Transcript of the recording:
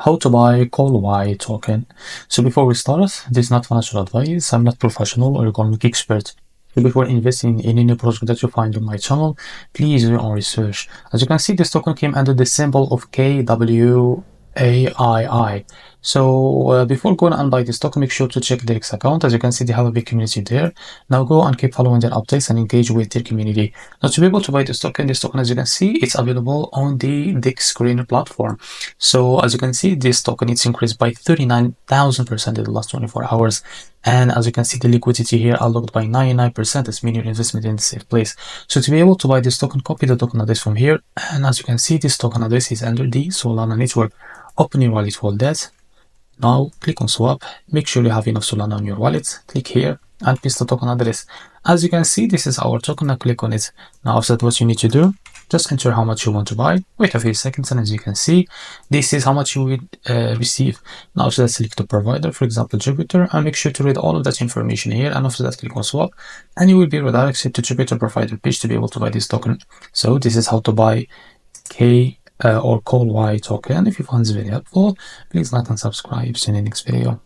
How to buy KOLWAII token. So before we start, this is not financial advice. I'm not professional or economic expert. So before investing in any project that you find on my channel, please do your own research. As you can see, this token came under the symbol of KWAII. So before going and buy this token, make sure to check their X account. As you can see, they have a big community there. Now go and keep following their updates and engage with their community. Now to be able to buy this token, as you can see, it's available on the DEX Screener platform. So as you can see, this token it's increased by 39,000% in the last 24 hours. And as you can see, the liquidity here unlocked by 99%. This means your investment in a safe place. So to be able to buy this token, copy the token address from here. And as you can see, this token address is under the Solana network. Open your wallet for that. Now click on swap. Make sure you have enough Solana on your wallet. Click here and paste the token address. As you can see, this is our token. Now click on it. Now after that, what you need to do, just enter how much you want to buy. Wait a few seconds, and as you can see, this is how much you will receive. Now after that, select the provider, for example Jupiter, and make sure to read all of that information here. And after that, click on swap, and you will be redirected to Jupiter provider page to be able to buy this token. So this is how to buy KOLWAII token. If you found this very helpful, please like and subscribe. See you in the next video.